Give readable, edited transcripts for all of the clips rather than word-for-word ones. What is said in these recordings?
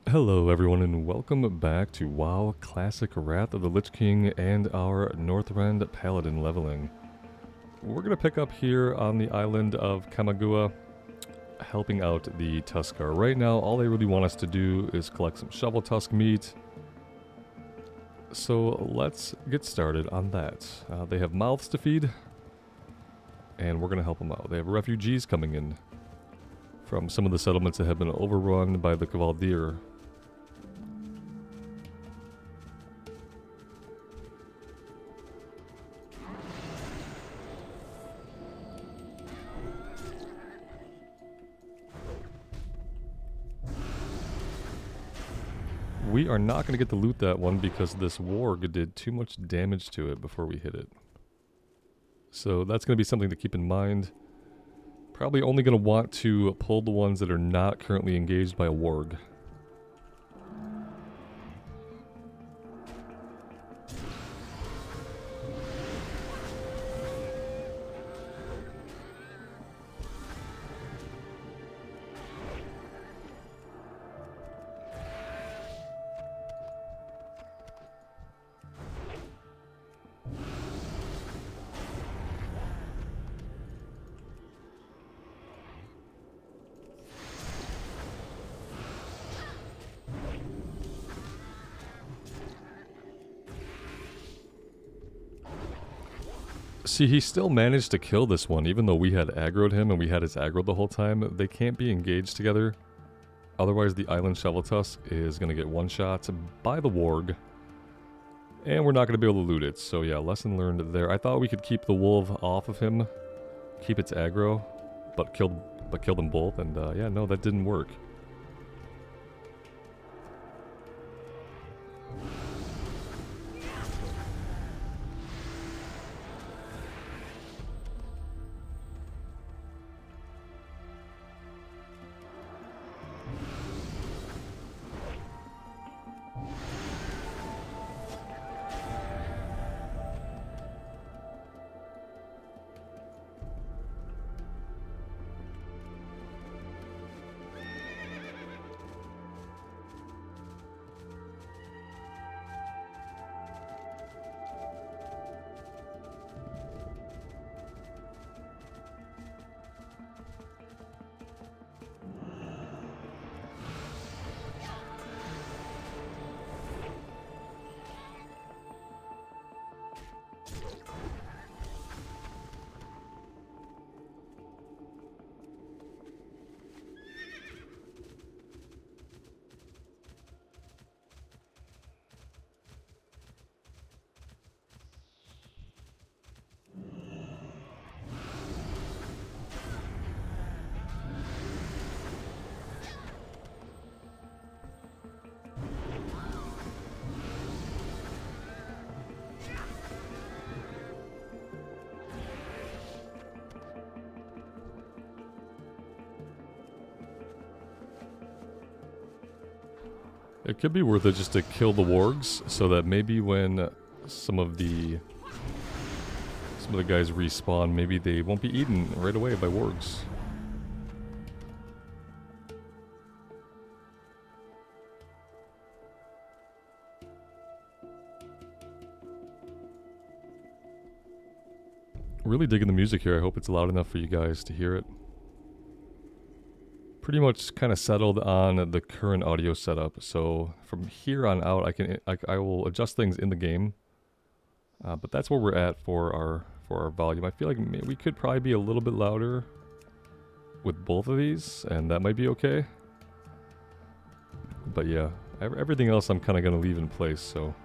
Hello everyone and welcome back to WoW Classic Wrath of the Lich King and our Northrend Paladin leveling. We're going to pick up here on the island of Kamagua, helping out the Tuskar. Right now all they really want us to do is collect some shovel tusk meat. So let's get started on that. They have mouths to feed, and we're going to help them out. They have refugees coming in from some of the settlements that have been overrun by the Cavaldir. We are not going to get to loot that one because this warg did too much damage to it before we hit it. So that's going to be something to keep in mind. Probably only going to want to pull the ones that are not currently engaged by a warg. See, he still managed to kill this one, even though we had aggroed him and we had his aggro the whole time. They can't be engaged together. Otherwise, the Island Shovel Tusk is going to get one-shot by the warg. And we're not going to be able to loot it. So yeah, lesson learned there. I thought we could keep the wolf off of him, keep its aggro, but kill them both. And yeah, no, that didn't work. It could be worth it just to kill the wargs, so that maybe when some of the guys respawn, maybe they won't be eaten right away by wargs. Really digging the music here. I hope it's loud enough for you guys to hear it. Pretty much kind of settled on the current audio setup, so from here on out I will adjust things in the game, but that's where we're at for our volume. I feel like we could probably be a little bit louder with both of these, and that might be okay. But yeah, everything else I'm kind of going to leave in place, so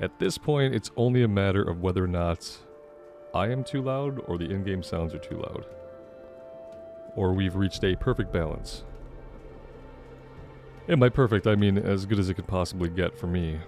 at this point it's only a matter of whether or not I am too loud or the in-game sounds are too loud. Or we've reached a perfect balance. And by perfect, I mean as good as it could possibly get for me.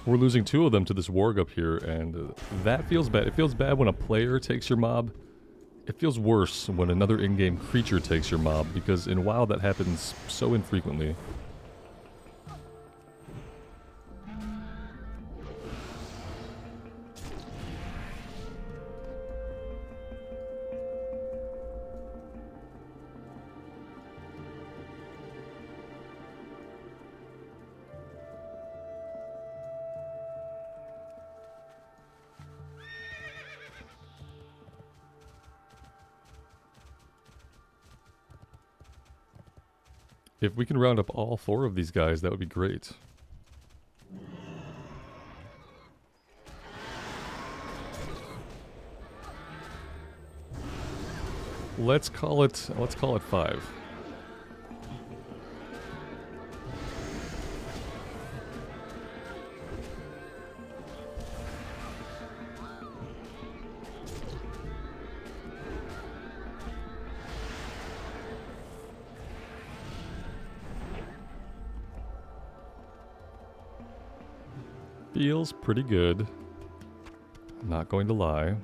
We're losing 2 of them to this warg up here, and that feels bad. It feels bad when a player takes your mob. It feels worse when another in-game creature takes your mob, because in WoW that happens so infrequently. If we can round up all 4 of these guys, that would be great. Let's call it 5. Feels pretty good. I'm not going to lie.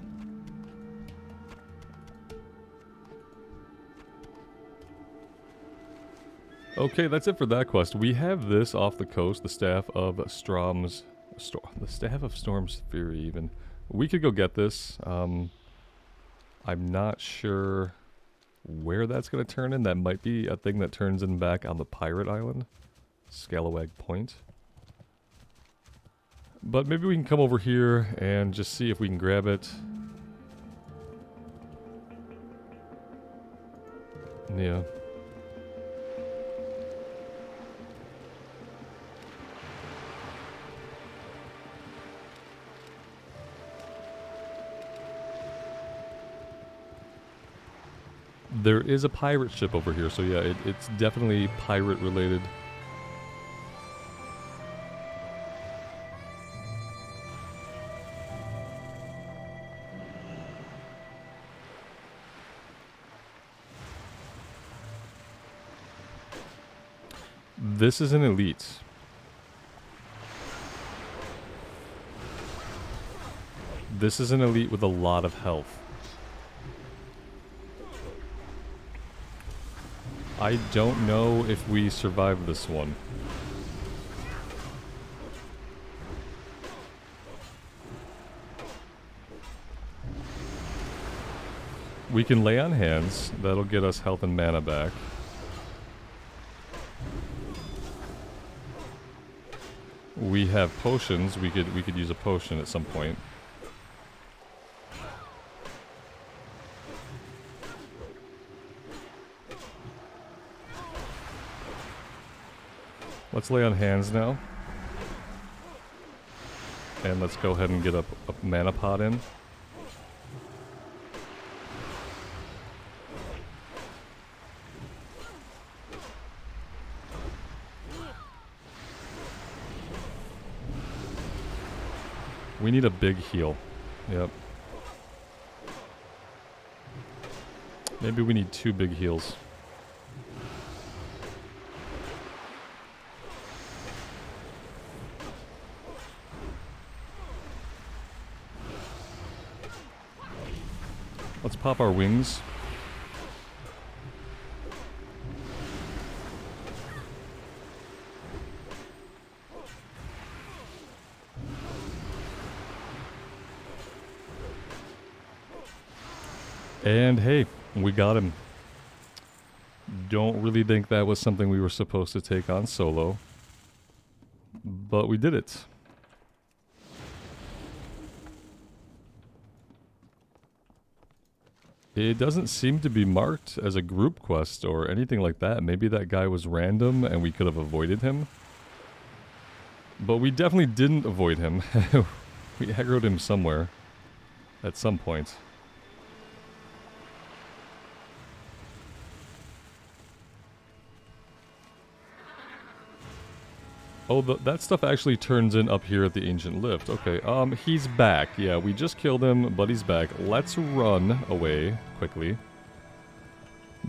Okay, that's it for that quest. We have this off the coast, the Staff of Storm's Fury even. We could go get this. I'm not sure where that's going to turn in. That might be a thing that turns in back on the pirate island. Scalawag Point. But maybe we can come over here and just see if we can grab it. Yeah. There is a pirate ship over here, so yeah, it's definitely pirate related. This is an elite. This is an elite with a lot of health. I don't know if we survive this one. We can lay on hands. That'll get us health and mana back. We have potions. We could use a potion at some point. Let's lay on hands now. And let's go ahead and get a mana pot in. We need a big heal. Yep. Maybe we need 2 big heals. Let's pop our wings. And hey, we got him. Don't really think that was something we were supposed to take on solo, but we did it. It doesn't seem to be marked as a group quest or anything like that. Maybe that guy was random and we could have avoided him. But we definitely didn't avoid him. We aggroed him somewhere at some point. Oh, that stuff actually turns in up here at the Ancient Lift. Okay, he's back. Yeah, we just killed him, but he's back. Let's run away quickly.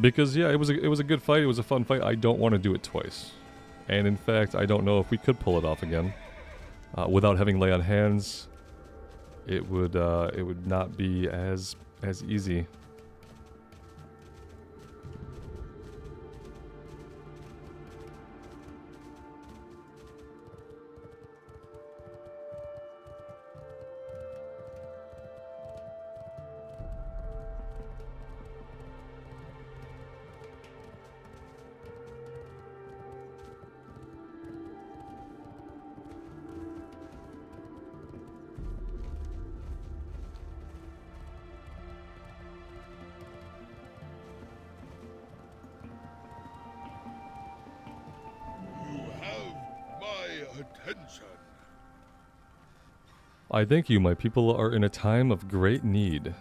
Because, yeah, it was a good fight. It was a fun fight. I don't want to do it twice. And, in fact, I don't know if we could pull it off again. Without having lay on hands, it would not be as easy. Attention. I thank you, my people are in a time of great need.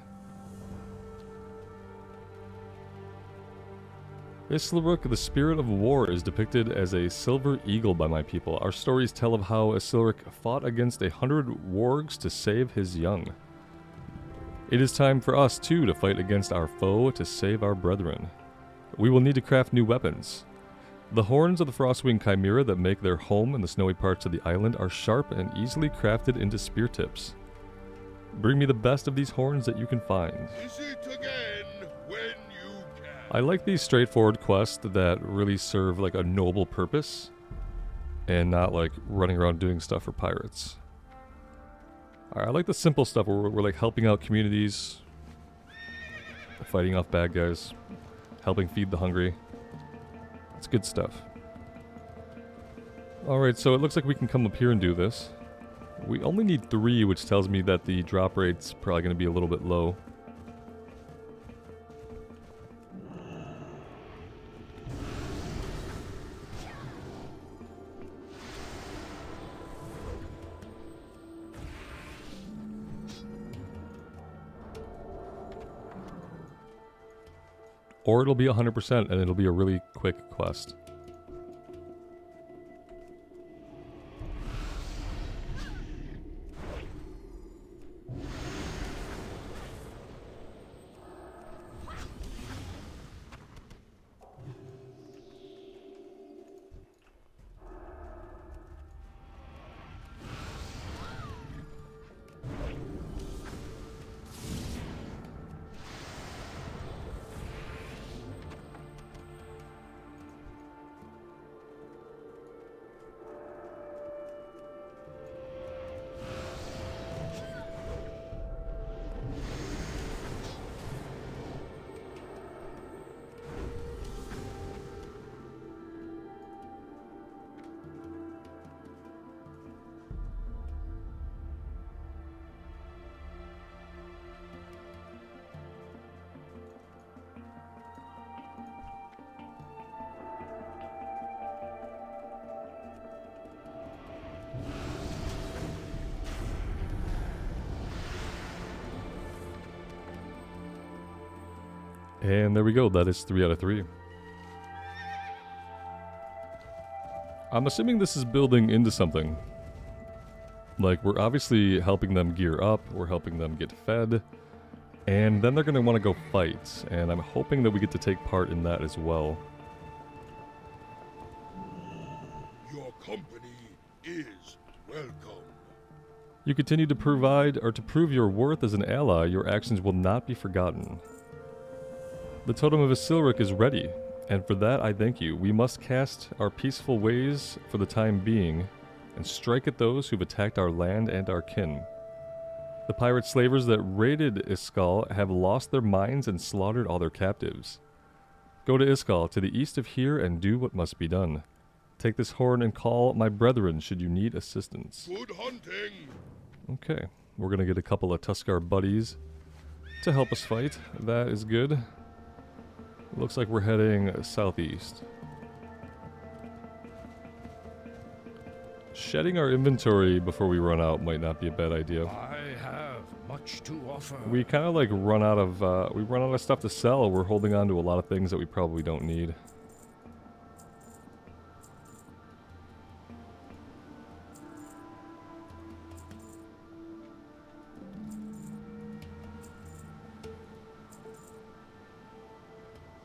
Issilruk, the spirit of war, is depicted as a silver eagle by my people. Our stories tell of how Issilruk fought against 100 wargs to save his young. It is time for us, too, to fight against our foe to save our brethren. We will need to craft new weapons. The horns of the Frostwing Chimera that make their home in the snowy parts of the island are sharp and easily crafted into spear tips. Bring me the best of these horns that you can find. Visit again when you can. I like these straightforward quests that really serve like a noble purpose and not like running around doing stuff for pirates. I like the simple stuff where we're like helping out communities, fighting off bad guys, helping feed the hungry. It's good stuff. Alright, so it looks like we can come up here and do this. We only need 3, which tells me that the drop rate's probably going to be a little bit low. Or it'll be 100% and it'll be a really quick quest. And there we go, that is 3 out of 3. I'm assuming this is building into something. Like, we're obviously helping them gear up, we're helping them get fed, and then they're going to want to go fight, and I'm hoping that we get to take part in that as well. Your company is welcome. You continue to provide, or to prove your worth as an ally, your actions will not be forgotten. The Totem of Issilruk is ready, and for that I thank you. We must cast our peaceful ways for the time being, and strike at those who've attacked our land and our kin. The pirate slavers that raided Iskall have lost their minds and slaughtered all their captives. Go to Iskall, to the east of here, and do what must be done. Take this horn and call my brethren should you need assistance. Good hunting. Okay, we're gonna get a couple of Tuskar buddies to help us fight. That is good. Looks like we're heading southeast. Shedding our inventory before we run out might not be a bad idea. I have much to offer. We kind of like run out of stuff to sell. We're holding on to a lot of things that we probably don't need.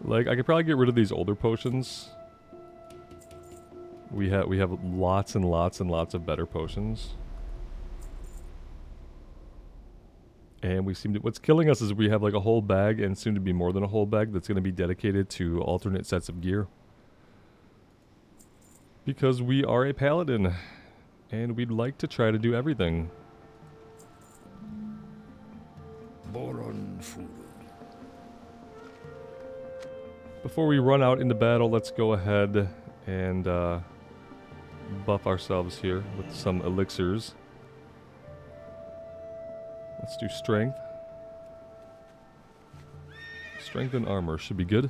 Like, I could probably get rid of these older potions. We have lots and lots and lots of better potions. And we seem to, what's killing us is we have like a whole bag, and soon to be more than a whole bag, that's going to be dedicated to alternate sets of gear. Because we are a paladin, and we'd like to try to do everything. Boron Furu. Before we run out into battle, let's go ahead and buff ourselves here with some elixirs. Let's do strength. Strength and armor should be good.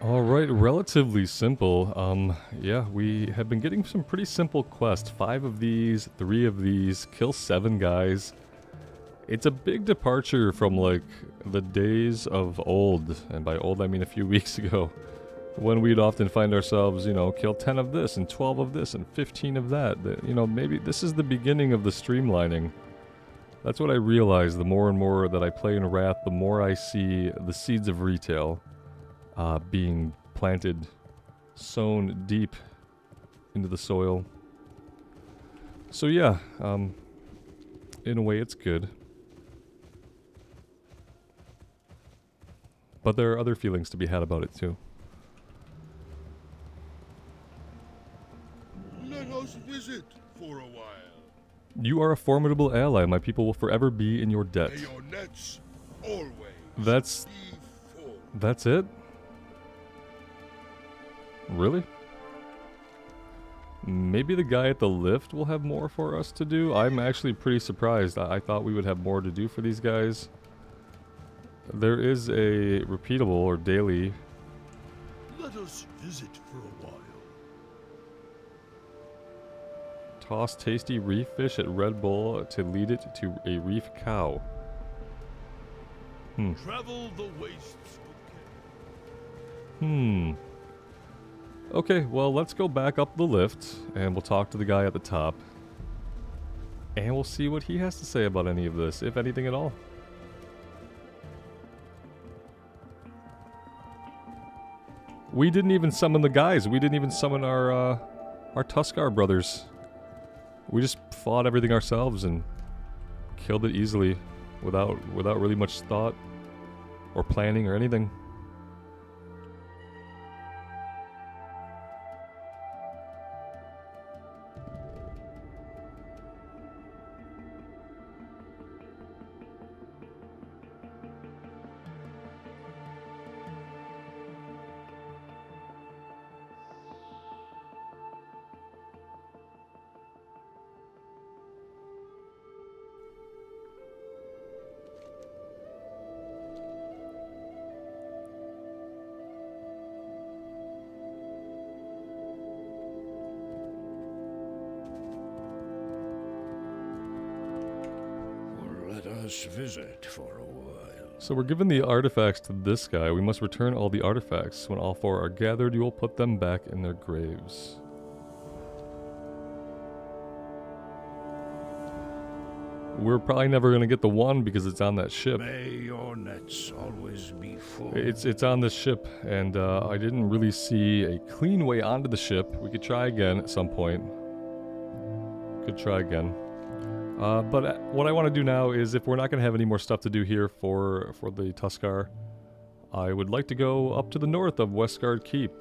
Alright, relatively simple. Yeah, we have been getting some pretty simple quests. 5 of these, 3 of these, kill 7 guys. It's a big departure from, like, the days of old, and by old I mean a few weeks ago, when we'd often find ourselves, you know, kill 10 of this, and 12 of this, and 15 of that. You know, maybe this is the beginning of the streamlining. That's what I realize the more and more that I play in Wrath, the more I see the seeds of retail being planted, sown deep into the soil. So yeah, in a way it's good. But there are other feelings to be had about it too. Let us visit for a while. You are a formidable ally. My people will forever be in your debt. May your nets always That's be full. That's it? Really? Maybe the guy at the lift will have more for us to do? I'm actually pretty surprised. I thought we would have more to do for these guys. There is a repeatable or daily. Let us visit for a while. Toss tasty reef fish at Red Bull to lead it to a reef cow. Travel the wastes with care. Okay, well, let's go back up the lift, and we'll talk to the guy at the top. And we'll see what he has to say about any of this, if anything at all. We didn't even summon the guys. We didn't even summon our Tuskar brothers. We just fought everything ourselves and killed it easily without really much thought or planning or anything. us visit for a while. So we're giving the artifacts to this guy. We must return all the artifacts. When all 4 are gathered, you will put them back in their graves. We're probably never going to get the 1 because it's on that ship. May your nets always be full. It's on this ship, and I didn't really see a clean way onto the ship. We could try again at some point. Could try again. But what I want to do now is, if we're not going to have any more stuff to do here for the Tuskar, I would like to go up to the north of Westguard Keep.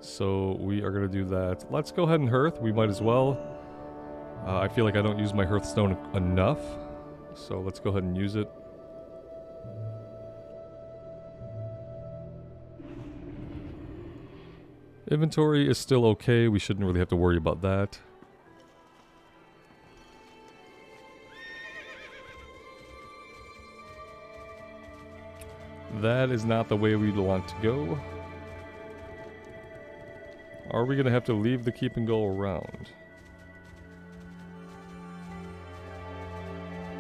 So we are going to do that. Let's go ahead and hearth. We might as well. I feel like I don't use my hearthstone enough, so let's go ahead and use it. Inventory is still okay. We shouldn't really have to worry about that. That is not the way we'd want to go. Are we going to have to leave the keep and go around?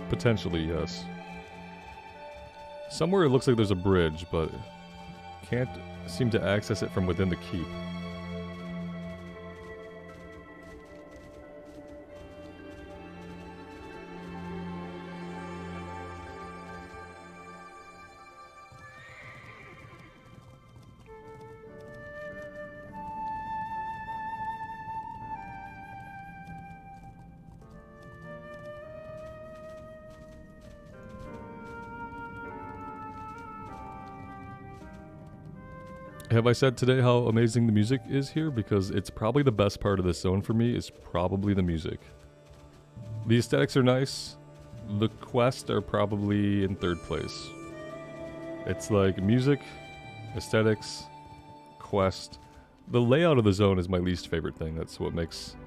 Potentially, yes. Somewhere it looks like there's a bridge, but can't seem to access it from within the keep. Have I said today how amazing the music is here? Because it's probably the best part of this zone for me, is probably the music. The aesthetics are nice. The quests are probably in 3rd place. It's like music, aesthetics, quest. The layout of the zone is my least favorite thing. That's what makes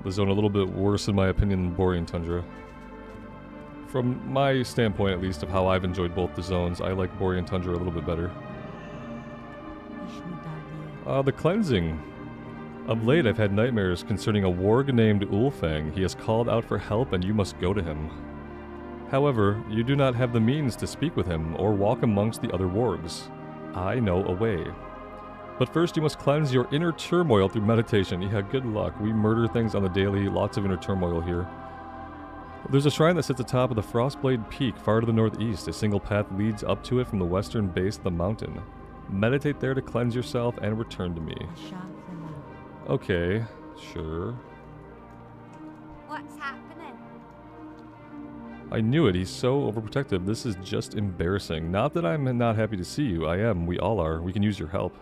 the zone a little bit worse, in my opinion, than Borean Tundra. From my standpoint, at least, of how I've enjoyed both the zones, I like Borean Tundra a little bit better. The cleansing. Of late, I've had nightmares concerning a warg named Ulfang. He has called out for help and you must go to him. However, you do not have the means to speak with him or walk amongst the other wargs. I know a way. But first you must cleanse your inner turmoil through meditation. Yeah, good luck. We murder things on the daily, lots of inner turmoil here. There's a shrine that sits atop of the Frostblade Peak far to the northeast. A single path leads up to it from the western base of the mountain. Meditate there to cleanse yourself and return to me. Okay, sure. What's happening? I knew it, he's so overprotective. This is just embarrassing. Not that I'm not happy to see you. I am, we all are. We can use your help.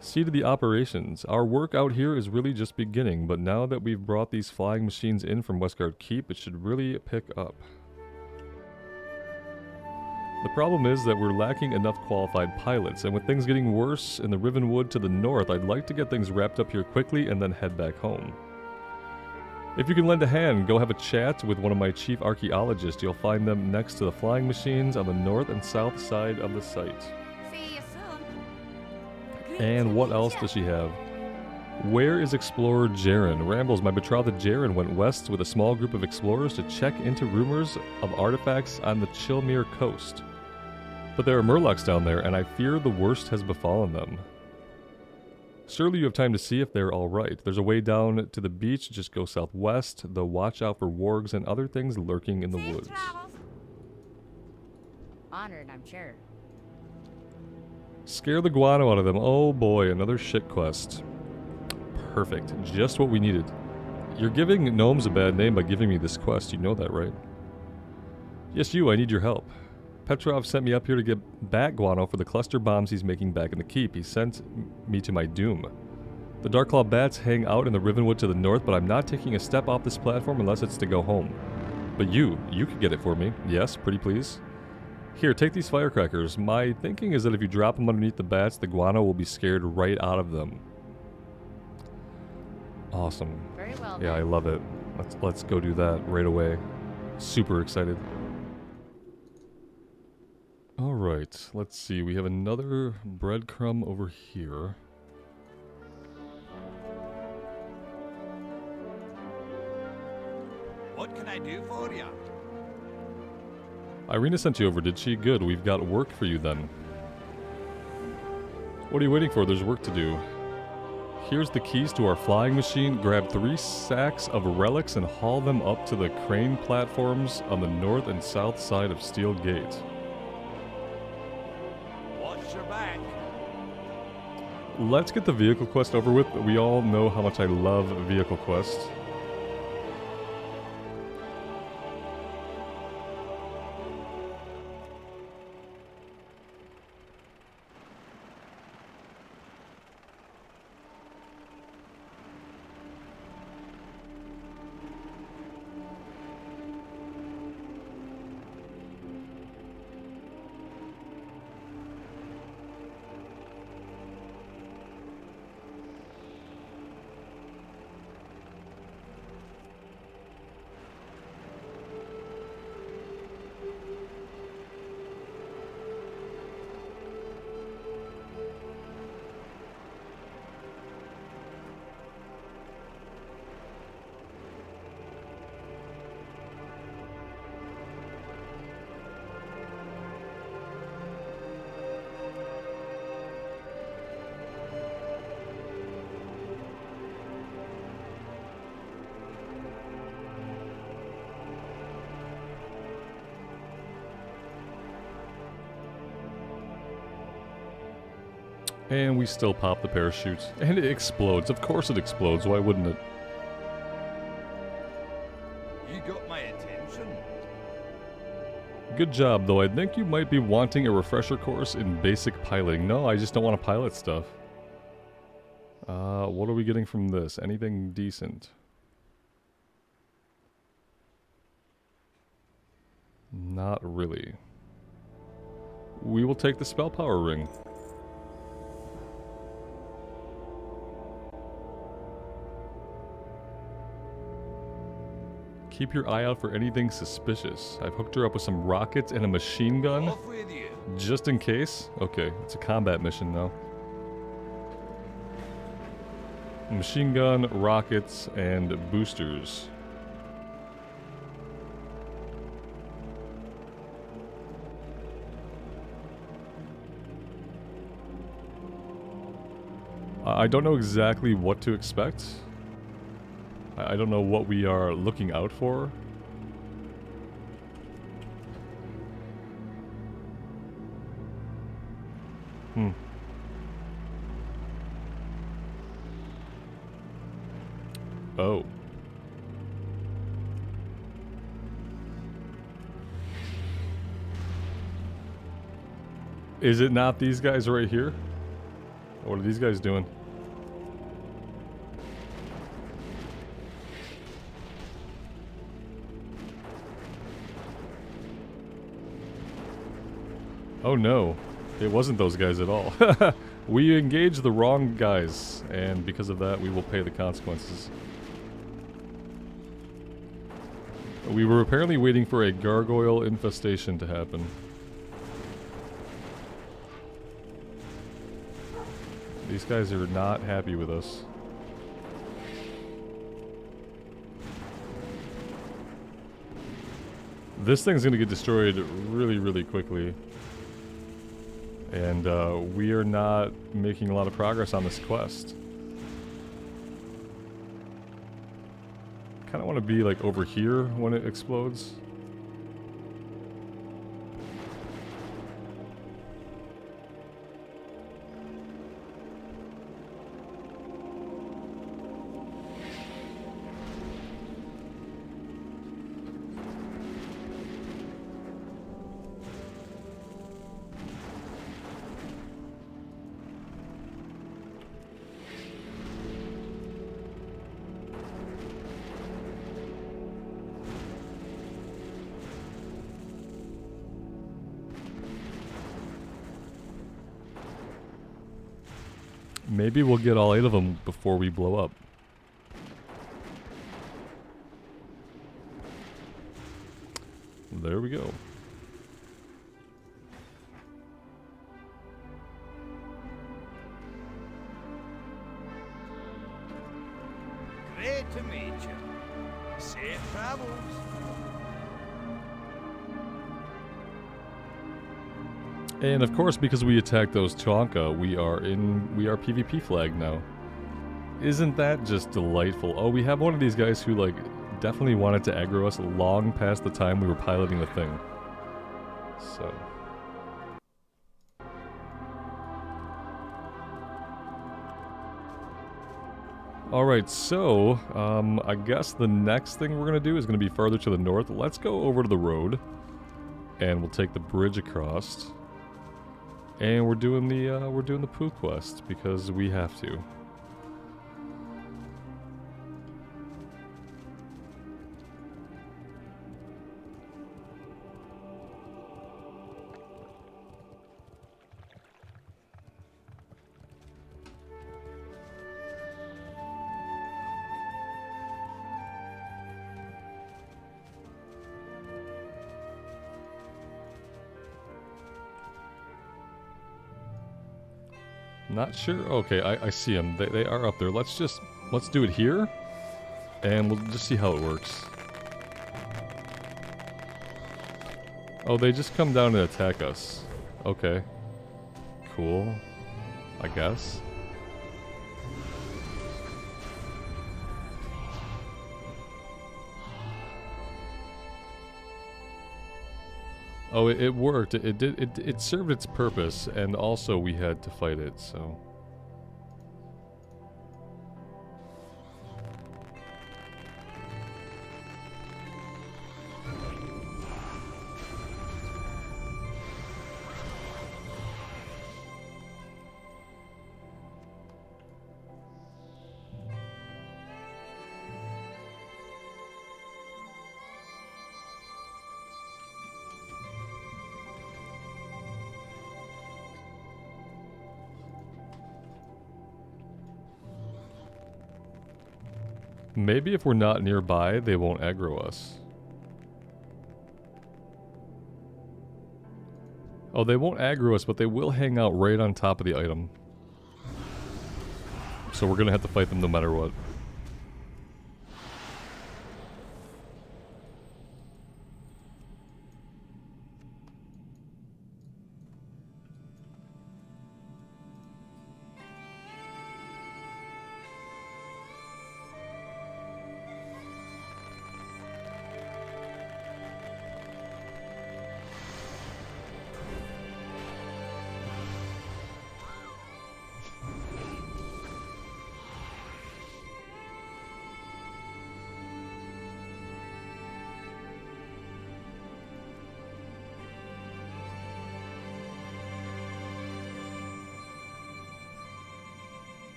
See to the operations. Our work out here is really just beginning, but now that we've brought these flying machines in from Westguard Keep, it should really pick up. The problem is that we're lacking enough qualified pilots, and with things getting worse in the Rivenwood to the north, I'd like to get things wrapped up here quickly and then head back home. If you can lend a hand, go have a chat with one of my chief archaeologists. You'll find them next to the flying machines on the north and south side of the site. See you soon. And what else does she have? Where is Explorer Jaren? Rambles, my betrothed Jaren went west with a small group of explorers to check into rumors of artifacts on the Chilmere coast. But there are murlocs down there, and I fear the worst has befallen them. Surely you have time to see if they're alright. There's a way down to the beach, just go southwest, though watch out for wargs and other things lurking in the Safe woods. travels. Honored, I'm sure. Scare the guano out of them. Oh boy, another shit quest. Perfect. Just what we needed. You're giving gnomes a bad name by giving me this quest. You know that, right? Yes, you. I need your help. Petrov sent me up here to get bat guano for the cluster bombs he's making back in the keep. He sent me to my doom. The Darklaw bats hang out in the Rivenwood to the north, but I'm not taking a step off this platform unless it's to go home. But you could get it for me. Yes, pretty please. Here, take these firecrackers. My thinking is that if you drop them underneath the bats, the guano will be scared right out of them. Awesome. Very well. Yeah, I love it. Let's go do that right away. Super excited. Alright, let's see. We have another breadcrumb over here. What What can I do for you? Irina sent you over, did she? Good, we've got work for you then. What are you waiting for? There's work to do. Here's the keys to our flying machine. Grab 3 sacks of relics and haul them up to the crane platforms on the north and south side of Steel Gate. Watch your back. Let's get the vehicle quest over with. We all know how much I love vehicle quests. And we still pop the parachute. And it explodes. Of course it explodes. Why wouldn't it? You got my attention. Good job, though. I think you might be wanting a refresher course in basic piloting. No, I just don't want to pilot stuff. What are we getting from this? Anything decent? Not really. We will take the spell power ring. Keep your eye out for anything suspicious. I've hooked her up with some rockets and a machine gun. Off with you. Just in case? Okay, it's a combat mission now. Machine gun, rockets, and boosters. I don't know exactly what to expect. I don't know what we are looking out for. Oh. Is it not these guys right here? What are these guys doing? Oh no, it wasn't those guys at all. We engaged the wrong guys, and because of that, we will pay the consequences. We were apparently waiting for a gargoyle infestation to happen. These guys are not happy with us. This thing's gonna get destroyed really, really quickly. And we are not making a lot of progress on this quest. Kind of want to be like over here when it explodes. Maybe we'll get all 8 of them before we blow up. There we go. Great to meet you. Safe travels. And of course, because we attacked those Chonka, we are PvP flagged now. Isn't that just delightful? Oh, we have one of these guys who, like, definitely wanted to aggro us long past the time we were piloting the thing. So... Alright, so, I guess the next thing we're gonna do is gonna be farther to the north. Let's go over to the road, and we'll take the bridge across. And we're doing the poo quest, because we have to. Not sure. Okay, I see them. They are up there. Let's do it here, and we'll just see how it works. Oh, they just come down and attack us. Okay. Cool. I guess. Oh, it worked. It served its purpose, and also we had to fight it, so... Maybe if we're not nearby, they won't aggro us. Oh, they won't aggro us, but they will hang out right on top of the item. So we're gonna have to fight them no matter what.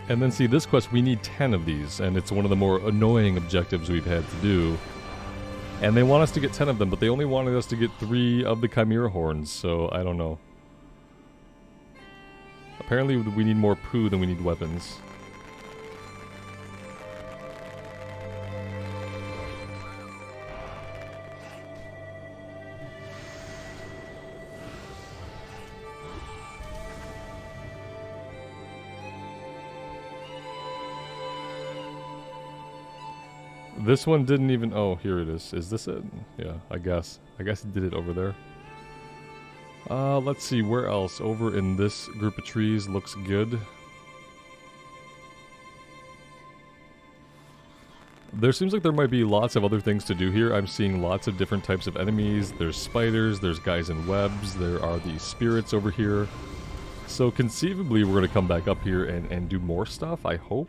And then see, this quest, we need 10 of these, and it's one of the more annoying objectives we've had to do. And they want us to get 10 of them, but they only wanted us to get 3 of the Chimera Horns, so I don't know. Apparently we need more poo than we need weapons. This one didn't even... Oh, here it is. Is this it? Yeah, I guess. I guess it did it over there. Let's see, where else? Over in this group of trees looks good. There seems like there might be lots of other things to do here. I'm seeing lots of different types of enemies. There's spiders, there's guys in webs, there are these spirits over here. So conceivably we're going to come back up here and do more stuff, I hope.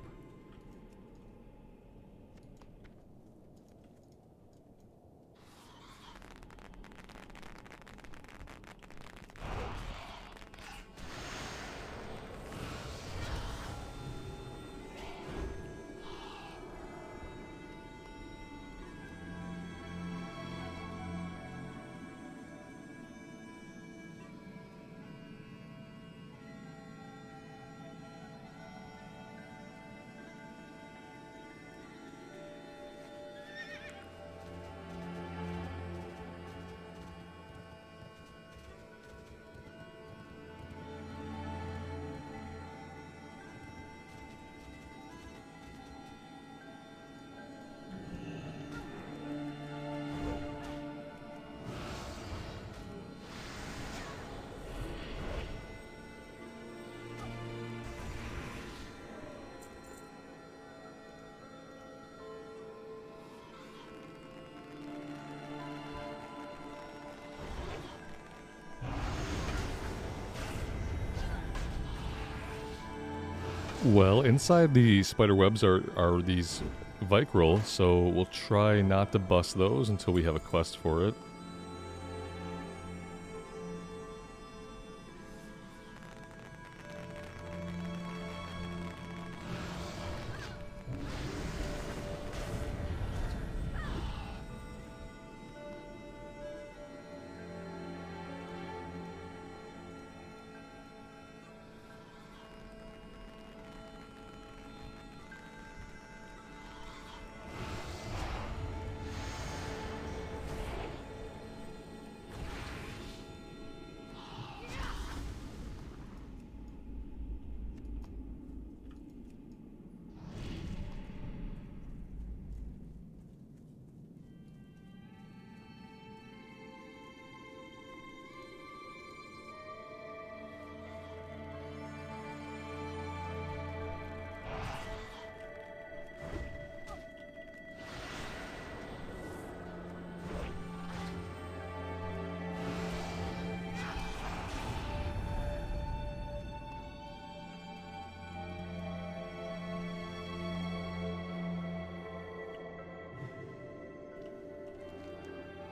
Well, inside the spider webs are these Vicryl, so we'll try not to bust those until we have a quest for it.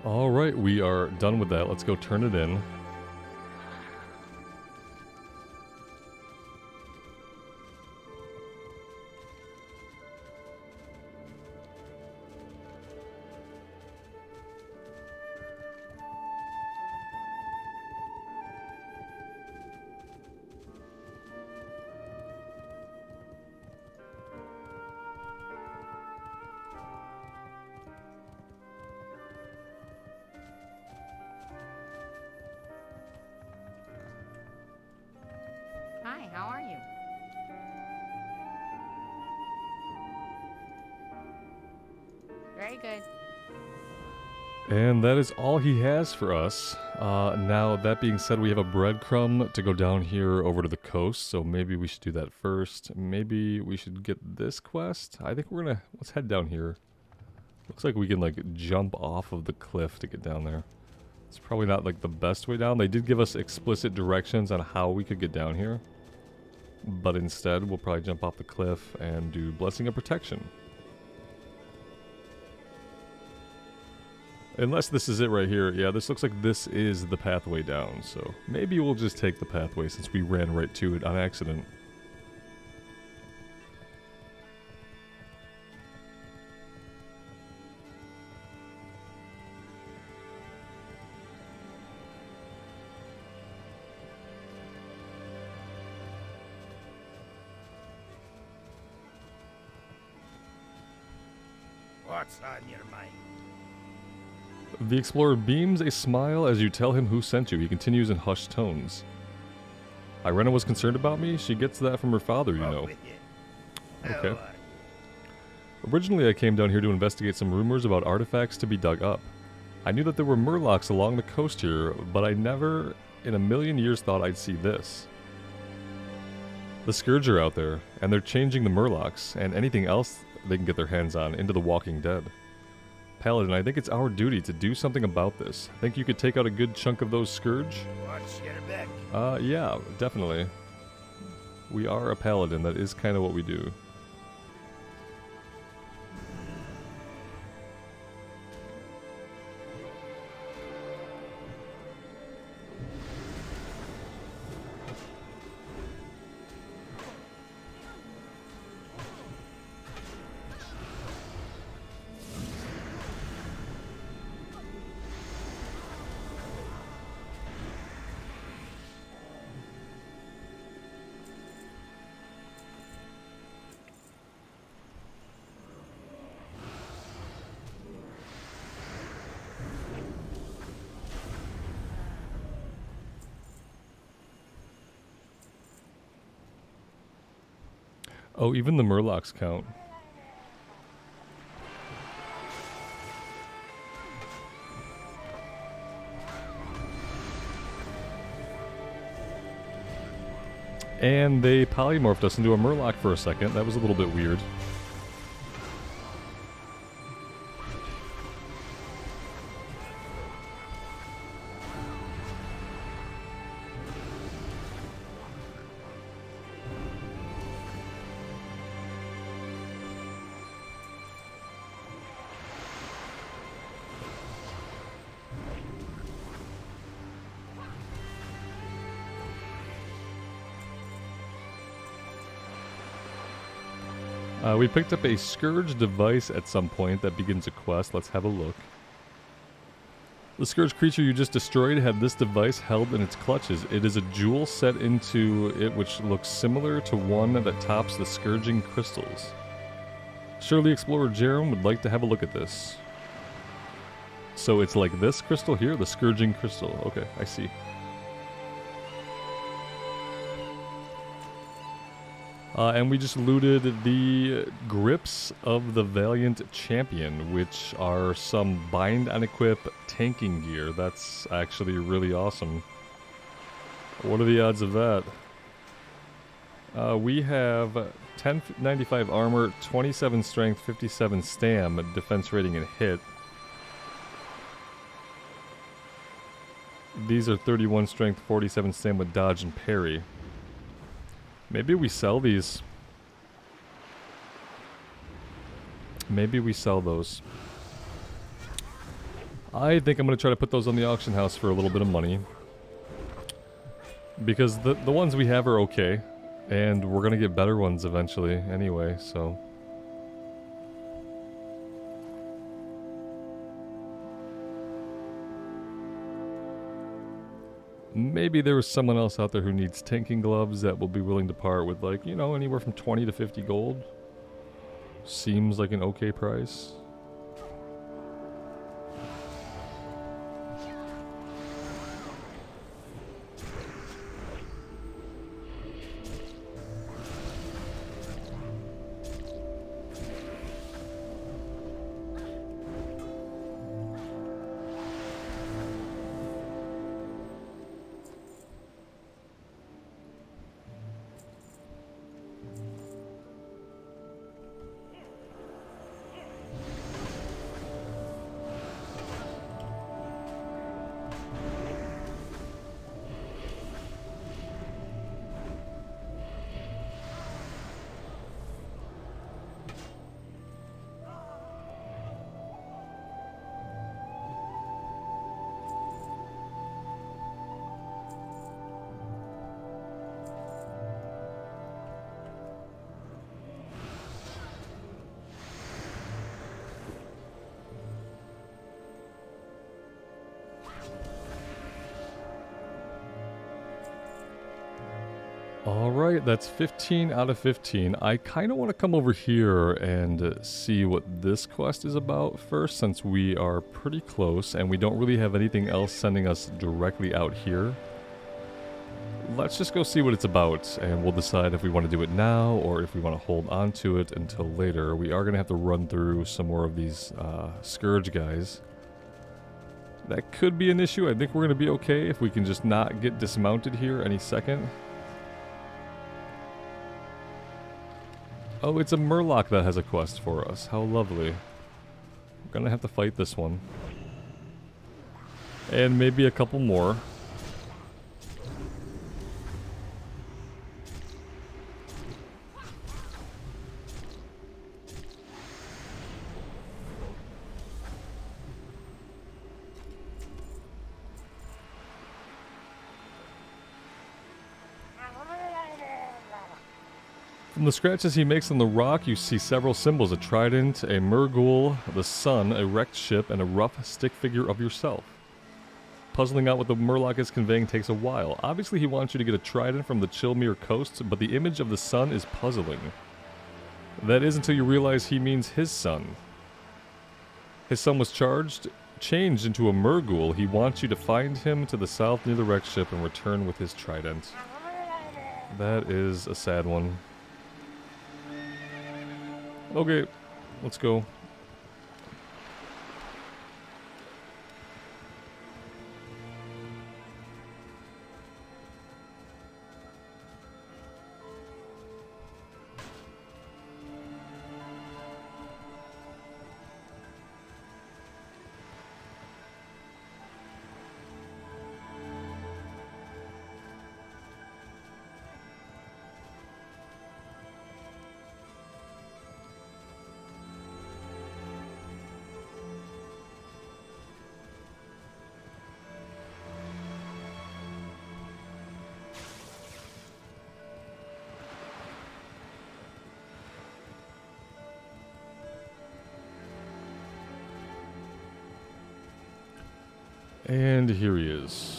Alright, we are done with that. Let's go turn it in. Hi, how are you? Very good. And that is all he has for us. Now, that being said, we have a breadcrumb to go down here over to the coast, so maybe we should do that first. Maybe we should get this quest. I think we're gonna... Let's head down here. Looks like we can, like, jump off of the cliff to get down there. It's probably not, like, the best way down. They did give us explicit directions on how we could get down here. But instead, we'll probably jump off the cliff and do Blessing of Protection. Unless this is it right here. Yeah, this looks like this is the pathway down, so maybe we'll just take the pathway since we ran right to it on accident. What's on your mind? The explorer beams a smile as you tell him who sent you. He continues in hushed tones. Irena was concerned about me? She gets that from her father, you know. Okay. Originally I came down here to investigate some rumors about artifacts to be dug up. I knew that there were murlocs along the coast here, but I never in a million years thought I'd see this. The Scourge are out there, and they're changing the murlocs, and anything else they can get their hands on, into the Walking Dead. Paladin, I think it's our duty to do something about this. Think you could take out a good chunk of those Scourge? Watch your back. Yeah, definitely. We are a Paladin, that is kind of what we do. Oh, even the murlocs count. And they polymorphed us into a murloc for a second. That was a little bit weird. We picked up a Scourge device at some point that begins a quest. Let's have a look. The Scourge creature you just destroyed had this device held in its clutches. It is a jewel set into it which looks similar to one that tops the Scourging crystals. Surely Explorer Jerem would like to have a look at this. So it's like this crystal here, the Scourging crystal. Okay, I see. And we just looted the Grips of the Valiant Champion, which are some bind and equip tanking gear. That's actually really awesome. What are the odds of that? We have 1095 armor, 27 strength, 57 stam, defense rating and hit. These are 31 strength, 47 stam with dodge and parry. Maybe we sell these. Maybe we sell those. I think I'm going to try to put those on the auction house for a little bit of money. Because the ones we have are okay. And we're going to get better ones eventually anyway, so... Maybe there was someone else out there who needs tanking gloves that will be willing to part with, like, you know, anywhere from 20 to 50 gold. Seems like an okay price. Alright, that's 15 out of 15. I kind of want to come over here and see what this quest is about first, since we are pretty close and we don't really have anything else sending us directly out here. Let's just go see what it's about, and we'll decide if we want to do it now or if we want to hold on to it until later. We are going to have to run through some more of these Scourge guys. That could be an issue. I think we're going to be okay if we can just not get dismounted here any second. Oh, it's a Murloc that has a quest for us. How lovely. We're gonna have to fight this one. And maybe a couple more. From the scratches he makes on the rock, you see several symbols: a trident, a Murghul, the sun, a wrecked ship, and a rough stick figure of yourself. Puzzling out what the Murloc is conveying takes a while. Obviously he wants you to get a trident from the Chilmere coast, but the image of the sun is puzzling. That is until you realize he means his son. His son was changed into a Murghul. He wants you to find him to the south near the wrecked ship and return with his trident. That is a sad one. Okay, let's go. And here he is.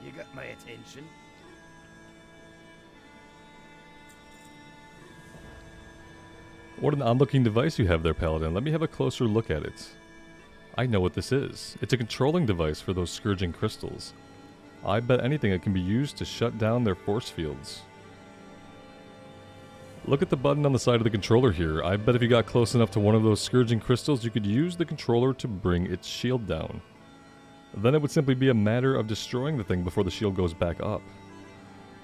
You got my attention. What an odd-looking device you have there, Paladin. Let me have a closer look at it. I know what this is. It's a controlling device for those scourging crystals. I bet anything it can be used to shut down their force fields. Look at the button on the side of the controller here. I bet if you got close enough to one of those scourging crystals, you could use the controller to bring its shield down. Then it would simply be a matter of destroying the thing before the shield goes back up.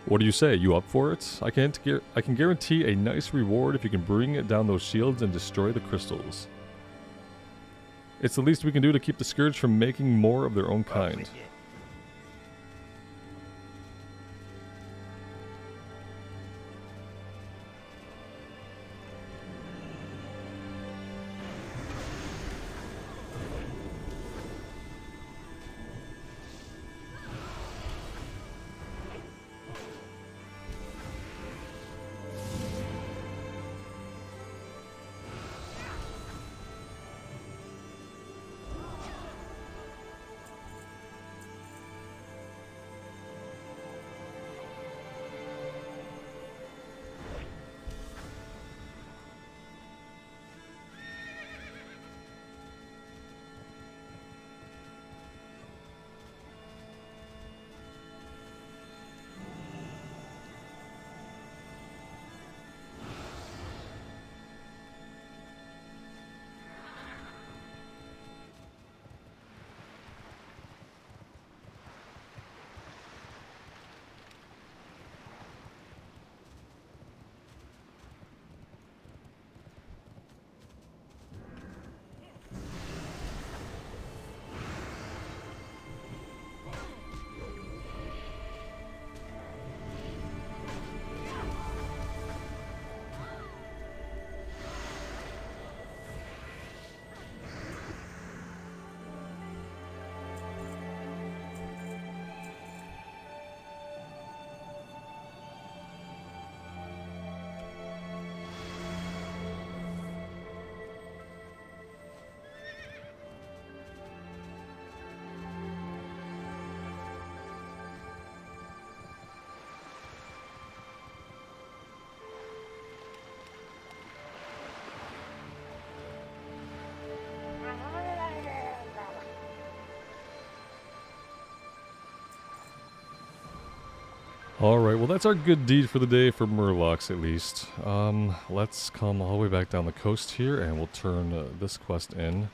What do you say? You up for it? I can guarantee a nice reward if you can bring down those shields and destroy the crystals. It's the least we can do to keep the Scourge from making more of their own kind. Alright, well that's our good deed for the day for Murlocs at least. Let's come all the way back down the coast here and we'll turn this quest in.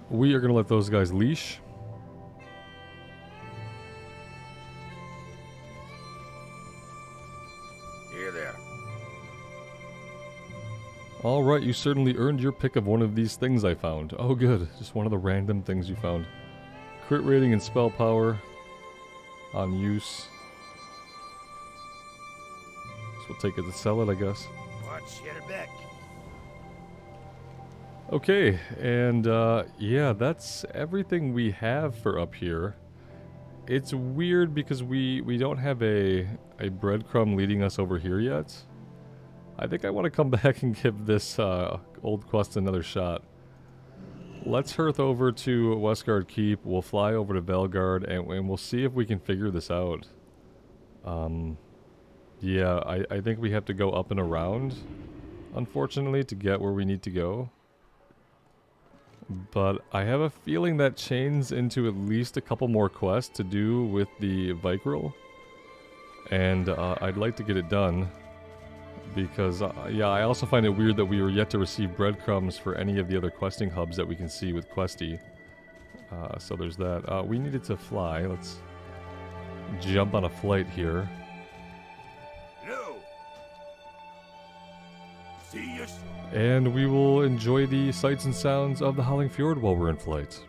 We are going to let those guys leash. Here there. Alright, you certainly earned your pick of one of these things I found. Oh good, just one of the random things you found. Crit rating and spell power on use. So we'll take it to sell it, I guess. Watch your back. Okay, and yeah, that's everything we have for up here. It's weird because we don't have a breadcrumb leading us over here yet. I think I want to come back and give this old quest another shot. Let's hearth over to Westguard Keep, we'll fly over to Velgard, and we'll see if we can figure this out. Yeah, I think we have to go up and around, unfortunately, to get where we need to go. But I have a feeling that chains into at least a couple more quests to do with the Vicryl. And I'd like to get it done. Because, yeah, I also find it weird that we are yet to receive breadcrumbs for any of the other questing hubs that we can see with Questy. So there's that. We needed to fly. Let's jump on a flight here. No. See you. And we will enjoy the sights and sounds of the Howling Fjord while we're in flight.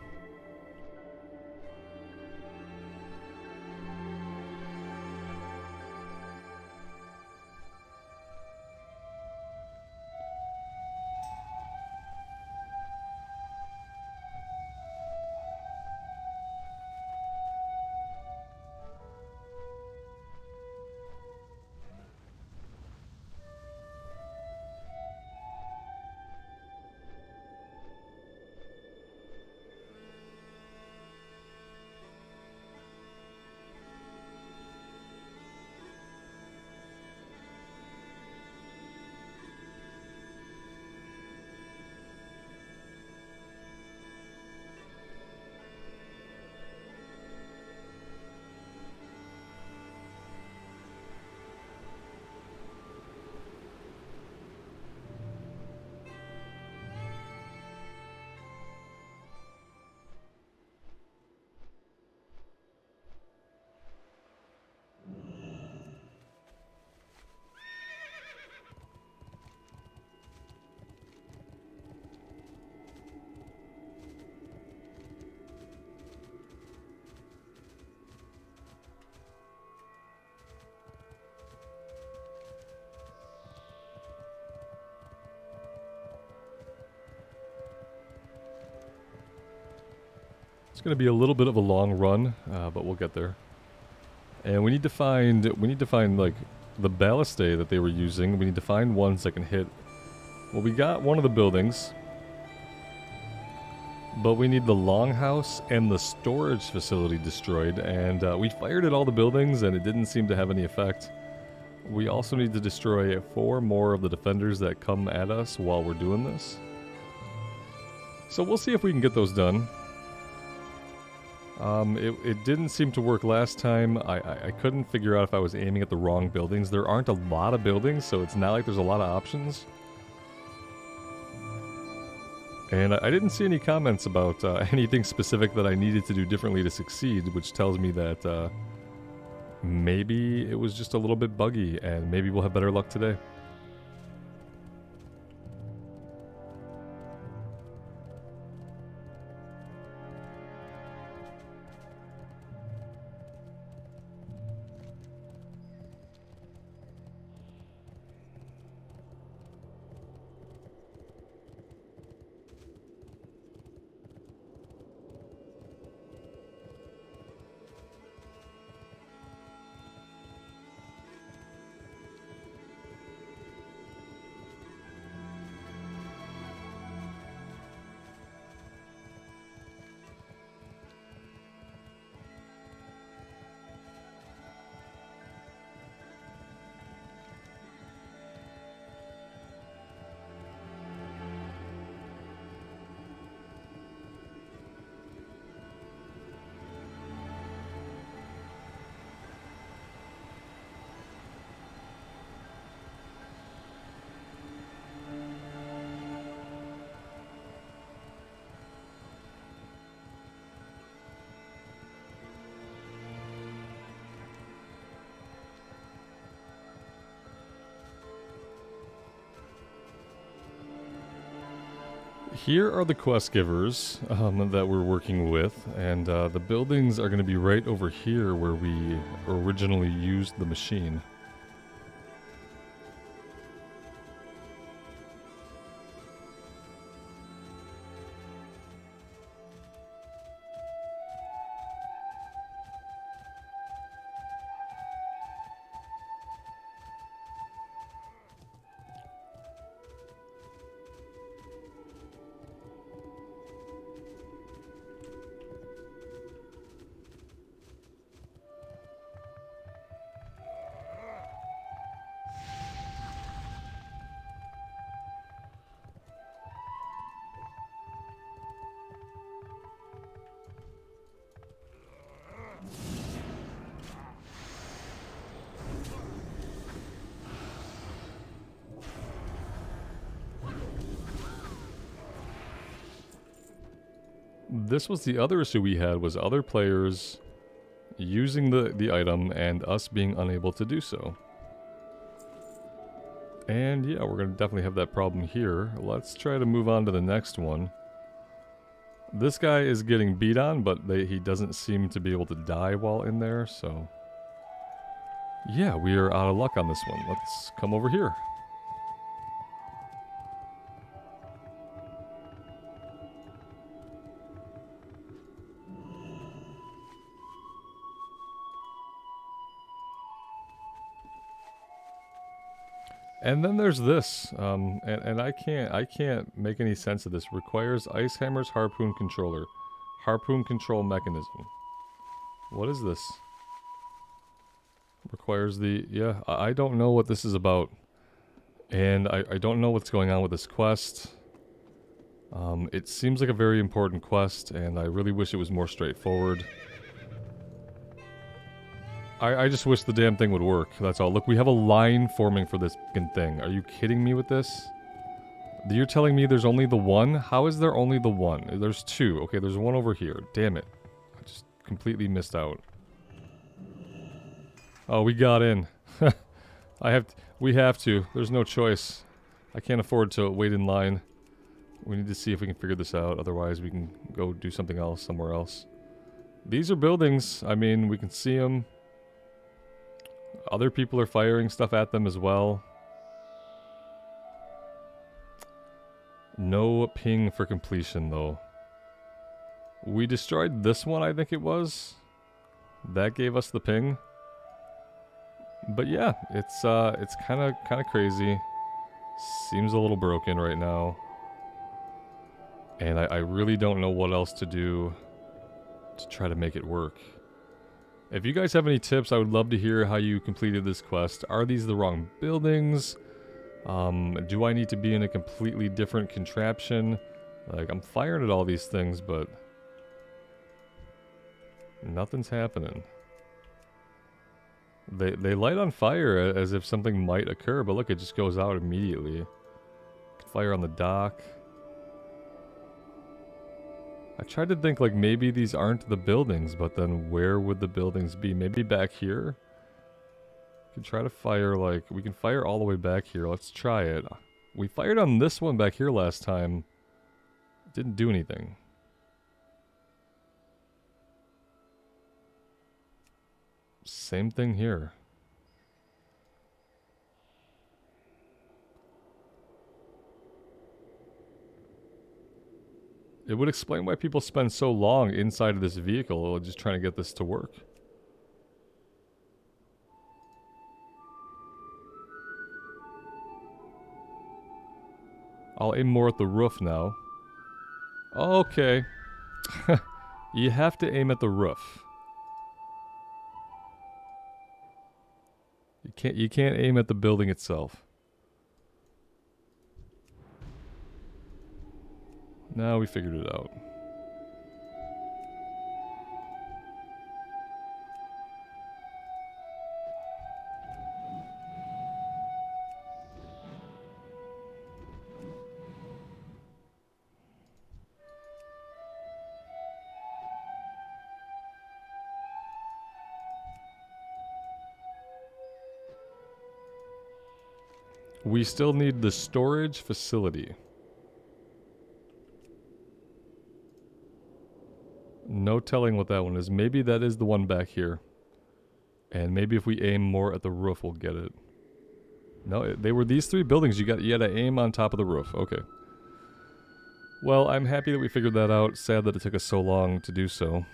It's going to be a little bit of a long run, but we'll get there. And we need to find like the ballistae that they were using. We need to find ones that can hit. Well, we got one of the buildings, but we need the longhouse and the storage facility destroyed. And we fired at all the buildings, and it didn't seem to have any effect. We also need to destroy 4 more of the defenders that come at us while we're doing this. So we'll see if we can get those done. It didn't seem to work last time. I couldn't figure out if I was aiming at the wrong buildings. There aren't a lot of buildings, so it's not like there's a lot of options. And I didn't see any comments about anything specific that I needed to do differently to succeed, which tells me that maybe it was just a little bit buggy, and maybe we'll have better luck today. Here are the quest givers that we're working with, and the buildings are going to be right over here where we originally used the machine. this was the other issue we had, was other players using the item and us being unable to do so. And yeah, we're going to definitely have that problem here. Let's try to move on to the next one. This guy is getting beat on, but he doesn't seem to be able to die while in there, so... yeah, we are out of luck on this one. Let's come over here. And then there's this, and I can't make any sense of this. Requires Ice Hammer's harpoon controller, harpoon control mechanism. What is this? Requires the, yeah, I don't know what this is about, and I don't know what's going on with this quest. It seems like a very important quest, and I really wish it was more straightforward. I just wish the damn thing would work, that's all. Look, we have a line forming for this fucking thing. Are you kidding me with this? You're telling me there's only the one? How is there only the one? There's two. Okay, there's one over here. Damn it. I just completely missed out. Oh, we got in. We have to. There's no choice. I can't afford to wait in line. We need to see if we can figure this out, otherwise we can go do something else somewhere else. These are buildings. I mean, we can see them. Other people are firing stuff at them as well. No ping for completion, though. We destroyed this one, I think it was. That gave us the ping. But yeah, it's kind of crazy. Seems a little broken right now. And I really don't know what else to do to try to make it work. If you guys have any tips, I would love to hear how you completed this quest. Are these the wrong buildings? Do I need to be in a completely different contraption? Like, I'm firing at all these things, but nothing's happening. They light on fire as if something might occur, but look, it just goes out immediately. Fire on the dock. I tried to think, like, maybe these aren't the buildings, but then where would the buildings be? Maybe back here? We can try to fire, like, we can fire all the way back here. Let's try it. We fired on this one back here last time. Didn't do anything. Same thing here. It would explain why people spend so long inside of this vehicle just trying to get this to work. I'll aim more at the roof now. Okay. You have to aim at the roof. You can't aim at the building itself. Now we figured it out. We still need the storage facility. No telling what that one is. Maybe that is the one back here. And maybe if we aim more at the roof, we'll get it. No, they were these three buildings. You had to aim on top of the roof. Okay. Well, I'm happy that we figured that out. Sad that it took us so long to do so.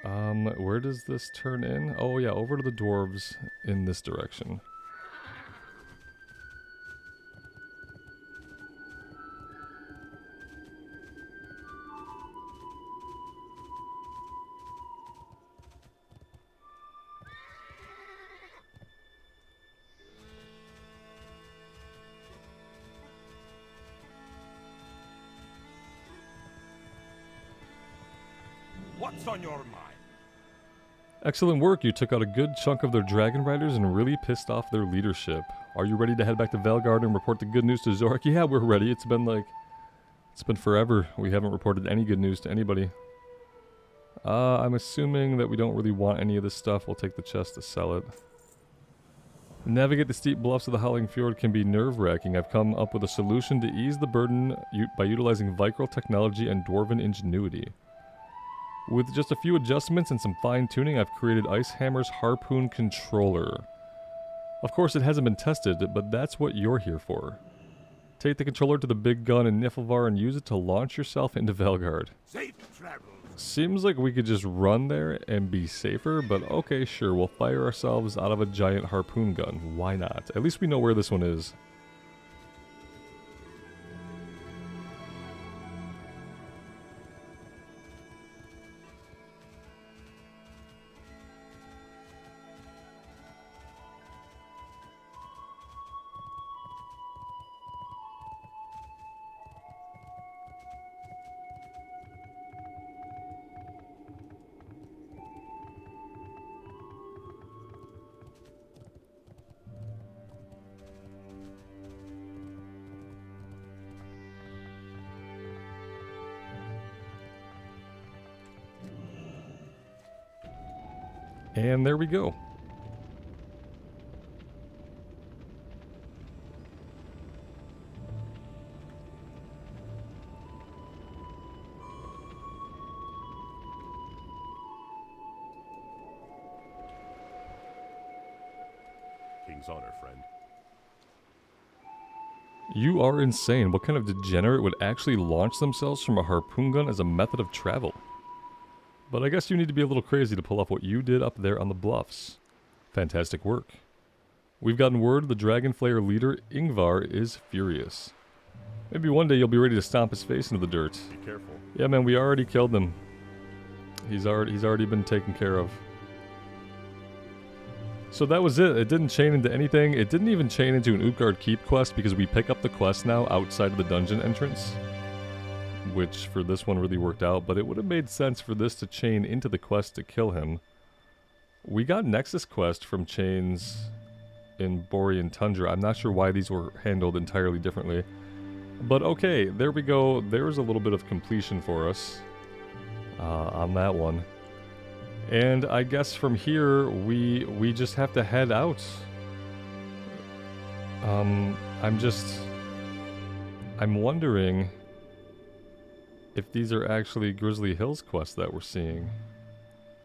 Where does this turn in? Oh yeah, over to the dwarves in this direction. What's on your mind? Excellent work. You took out a good chunk of their dragon riders and really pissed off their leadership. Are you ready to head back to Valgard and report the good news to Zorak? Yeah, we're ready. It's been It's been forever. We haven't reported any good news to anybody. I'm assuming that we don't really want any of this stuff. We'll take the chest to sell it. Navigate the steep bluffs of the Howling Fjord can be nerve-wracking. I've come up with a solution to ease the burden by utilizing Vicryl technology and Dwarven ingenuity. With just a few adjustments and some fine-tuning, I've created Ice Hammer's Harpoon Controller. Of course, it hasn't been tested, but that's what you're here for. Take the controller to the big gun in Niflvar and use it to launch yourself into Velgard. Safe travels. Seems like we could just run there and be safer, but okay, sure, we'll fire ourselves out of a giant harpoon gun. Why not? At least we know where this one is. And there we go. King's honor, friend. You are insane. What kind of degenerate would actually launch themselves from a harpoon gun as a method of travel? But I guess you need to be a little crazy to pull off what you did up there on the bluffs. Fantastic work. We've gotten word the Dragon Flayer leader, Ingvar, is furious. Maybe one day you'll be ready to stomp his face into the dirt. Be careful. Yeah, man, we already killed him. He's already been taken care of. So that was it. It didn't chain into anything. It didn't even chain into an Utgard Keep quest because we pick up the quest now outside of the dungeon entrance. Which for this one really worked out, but it would have made sense for this to chain into the quest to kill him. We got Nexus quest from chains in Borean Tundra. I'm not sure why these were handled entirely differently. But okay, there we go. There's a little bit of completion for us on that one. And I guess from here, we just have to head out. I'm wondering if these are actually Grizzly Hills quests that we're seeing.